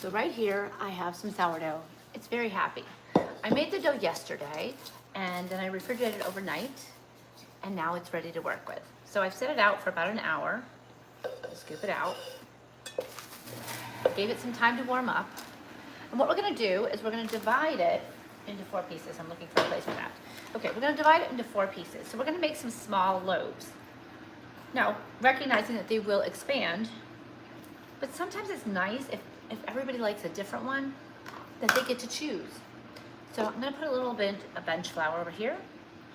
So right here, I have some sourdough. It's very happy. I made the dough yesterday, and then I refrigerated it overnight, and now it's ready to work with. So I've set it out for about an hour. Scoop it out. Gave it some time to warm up. And what we're gonna do is we're gonna divide it into 4 pieces. I'm looking for a place for that. Okay, we're gonna divide it into 4 pieces. So we're gonna make some small loaves. Now, recognizing that they will expand, but sometimes it's nice if everybody likes a different one, that they get to choose. So I'm gonna put a little bit of bench flour over here,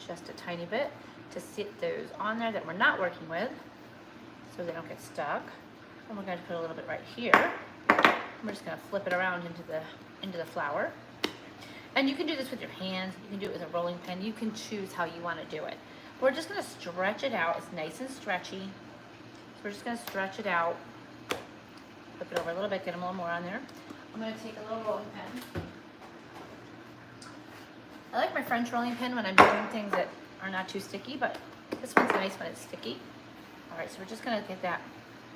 just a tiny bit, to sit those on there that we're not working with, so they don't get stuck. And we're gonna put a little bit right here. We're just gonna flip it around into the flour. And you can do this with your hands, you can do it with a rolling pin, you can choose how you wanna do it. We're just gonna stretch it out. It's nice and stretchy. So we're just gonna stretch it out. Flip it over a little bit, get them a little more on there. I'm gonna take a little rolling pin. I like my French rolling pin when I'm doing things that are not too sticky, but this one's nice when it's sticky. All right, so we're just gonna get that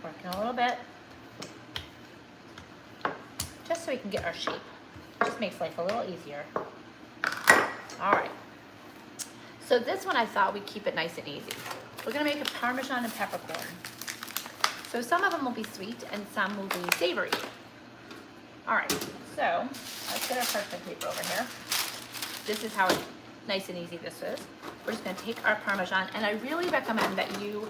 working a little bit, just so we can get our shape. Just makes life a little easier. All right. So this one I thought we'd keep it nice and easy. We're gonna make a Parmesan and peppercorn. So some of them will be sweet and some will be savory. All right, so let's get our parchment paper over here. This is how nice and easy this is. We're just gonna take our Parmesan, and I really recommend that you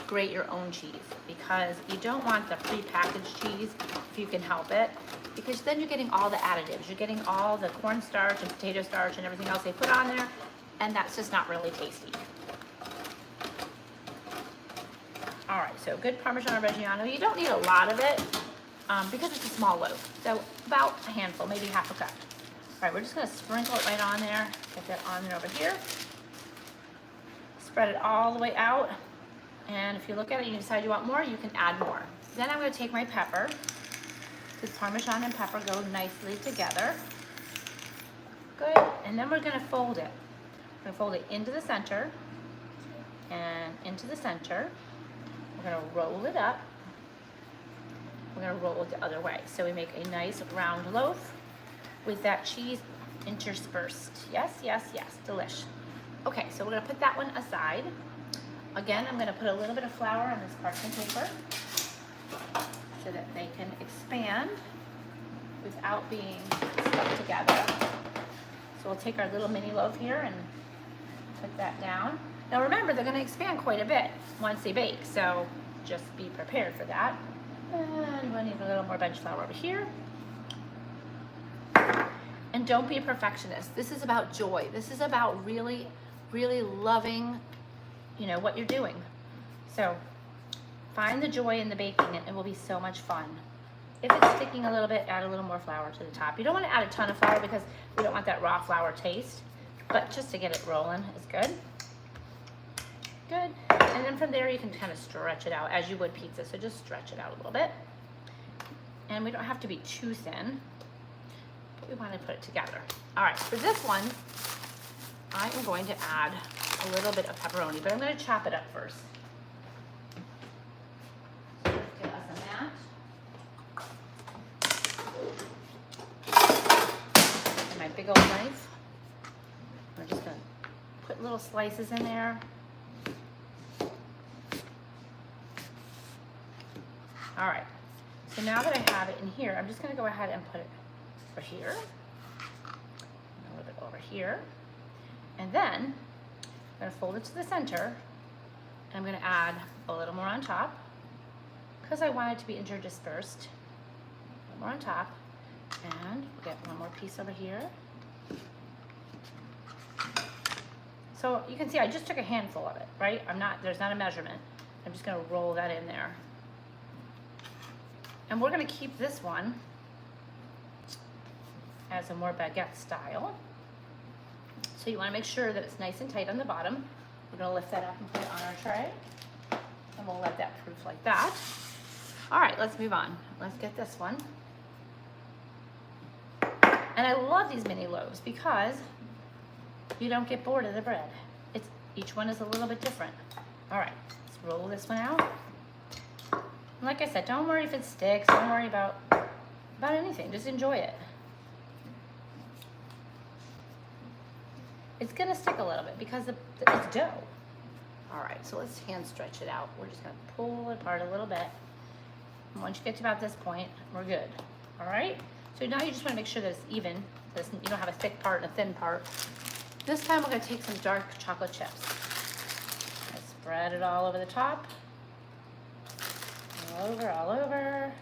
grate your own cheese, because you don't want the pre-packaged cheese if you can help it, because then you're getting all the additives. You're getting all the cornstarch and potato starch and everything else they put on there, and that's just not really tasty. All right, so good Parmesan Reggiano. You don't need a lot of it because it's a small loaf. So about a handful, maybe half a cup. All right, we're just gonna sprinkle it right on there. Get that on there over here. Spread it all the way out. And if you look at it and you decide you want more, you can add more. Then I'm gonna take my pepper. This Parmesan and pepper go nicely together. Good, and then we're gonna fold it. We're gonna fold it into the center and into the center. We're gonna roll it up. We're gonna roll it the other way. So we make a nice round loaf with that cheese interspersed. Yes, yes, yes, delish. Okay, so we're gonna put that one aside. Again, I'm gonna put a little bit of flour on this parchment paper so that they can expand without being stuck together. So we'll take our little mini loaf here and put that down. Now remember, they're gonna expand quite a bit once they bake, so just be prepared for that. And we'll need a little more bench flour over here. And don't be a perfectionist. This is about joy. This is about really, really loving, you know, what you're doing. So find the joy in the baking, and it will be so much fun. If it's sticking a little bit, add a little more flour to the top. You don't want to add a ton of flour because we don't want that raw flour taste, but just to get it rolling is good. Good. And then from there you can kind of stretch it out as you would pizza. So just stretch it out a little bit. And we don't have to be too thin, but we want to put it together. All right, for this one, I am going to add a little bit of pepperoni, but I'm going to chop it up first. So get us a mat. And my big old knife. We're just going to put little slices in there. All right, so now that I have it in here, I'm just gonna go ahead and put it over here, a little bit over here, and then I'm gonna fold it to the center, and I'm gonna add a little more on top, because I want it to be interdispersed. A little more on top, and we'll get one more piece over here. So you can see I just took a handful of it, right? There's not a measurement. I'm just gonna roll that in there. And we're gonna keep this one as a more baguette style. So you wanna make sure that it's nice and tight on the bottom. We're gonna lift that up and put it on our tray. And we'll let that proof like that. All right, let's move on. Let's get this one. And I love these mini loaves because you don't get bored of the bread. Each one is a little bit different. All right, let's roll this one out. And like I said, don't worry if it sticks. Don't worry about about anything. Just enjoy it. It's gonna stick a little bit because it's dough. All right, so let's hand stretch it out. We're just gonna pull it apart a little bit. And once you get to about this point, we're good. All right? So now you just wanna make sure that it's even. You don't have a thick part and a thin part. This time we're gonna take some dark chocolate chips. And spread it all over the top. All over, all over.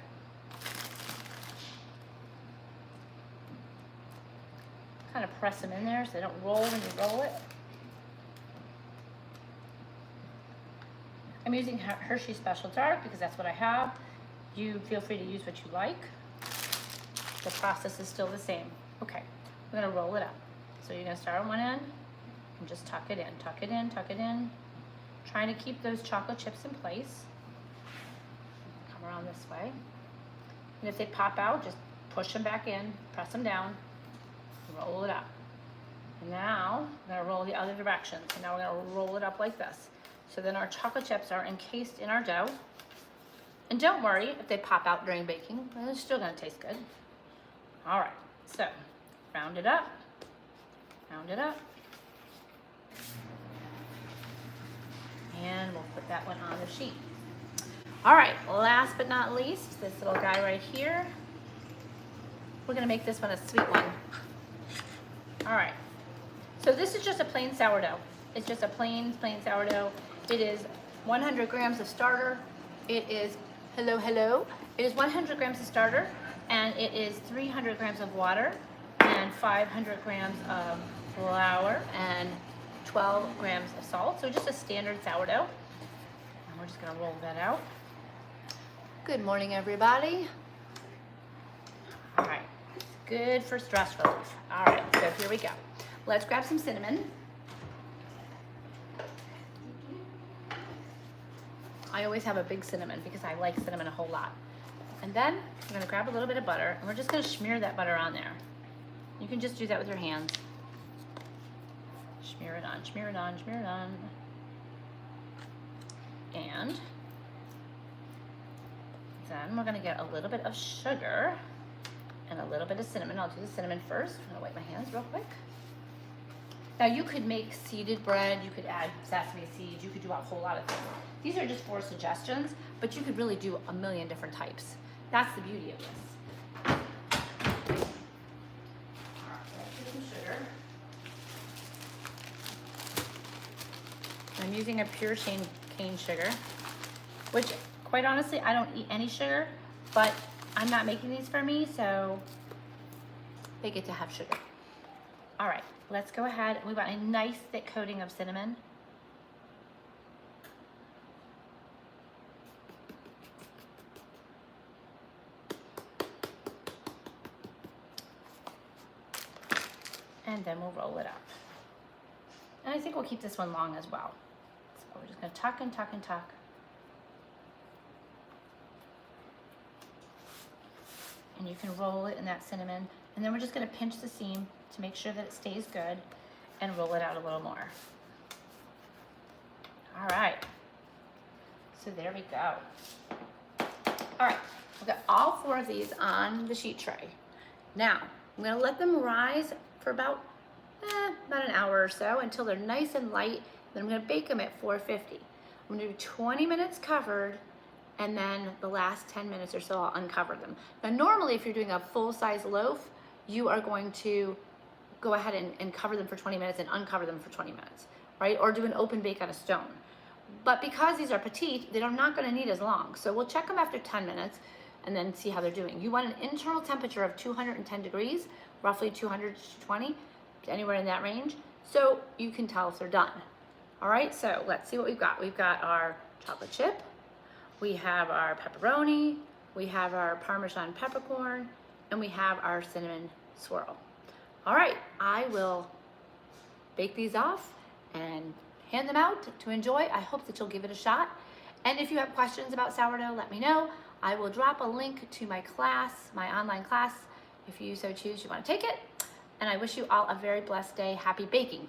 Kind of press them in there so they don't roll when you roll it. I'm using Hershey Special Dark because that's what I have. You feel free to use what you like. The process is still the same. Okay, we're gonna roll it up. So you're gonna start on one end and just tuck it in, tuck it in, tuck it in. Trying to keep those chocolate chips in place. Come around this way. And if they pop out, just push them back in, press them down, roll it up. And now I'm gonna roll the other direction. So now we're gonna roll it up like this. So then our chocolate chips are encased in our dough. And don't worry if they pop out during baking, they're still gonna taste good. All right, so round it up, round it up. And we'll put that one on the sheet. All right, last but not least, this little guy right here. We're gonna make this one a sweet one. All right, so this is just a plain sourdough. It's just a plain sourdough. It is 100 grams of starter. It is, hello. It is 100 grams of starter, and it is 300 grams of water, and 500 grams of flour, and 12 grams of salt. So just a standard sourdough. And we're just gonna roll that out. Good morning, everybody. All right, good for stress relief. All right, so here we go. Let's grab some cinnamon. I always have a big cinnamon because I like cinnamon a whole lot. And then I'm gonna grab a little bit of butter and we're just gonna smear that butter on there. You can just do that with your hands. Smear it on, smear it on, smear it on. And then we're gonna get a little bit of sugar and a little bit of cinnamon. I'll do the cinnamon first. I'm gonna wipe my hands real quick. Now you could make seeded bread, you could add sesame seeds, you could do a whole lot of things. These are just 4 suggestions, but you could really do a million different types. That's the beauty of this. All right, let's do some sugar. I'm using a pure cane sugar, which quite honestly, I don't eat any sugar, but I'm not making these for me, so they get to have sugar. All right, let's go ahead. We want a nice thick coating of cinnamon. And then we'll roll it up. And I think we'll keep this one long as well. So we're just gonna tuck and tuck and tuck. And you can roll it in that cinnamon. And then we're just gonna pinch the seam to make sure that it stays good and roll it out a little more. All right, so there we go. All right, we've got all 4 of these on the sheet tray. Now, I'm gonna let them rise for about an hour or so until they're nice and light. Then I'm gonna bake them at 450. I'm gonna do 20 minutes covered, and then the last 10 minutes or so I'll uncover them. Now normally if you're doing a full-size loaf, you are going to go ahead and cover them for 20 minutes and uncover them for 20 minutes, right? Or do an open bake on a stone. But because these are petite, they're not gonna need as long. So we'll check them after 10 minutes and then see how they're doing. You want an internal temperature of 210 degrees, roughly 200 to 220, anywhere in that range, so you can tell if they're done. All right, so let's see what we've got. We've got our chocolate chip, we have our pepperoni, we have our Parmesan peppercorn, and we have our cinnamon swirl. All right, I will bake these off and hand them out to enjoy. I hope that you'll give it a shot. And if you have questions about sourdough, let me know. I will drop a link to my class, my online class, if you so choose you want to take it. And I wish you all a very blessed day. Happy baking.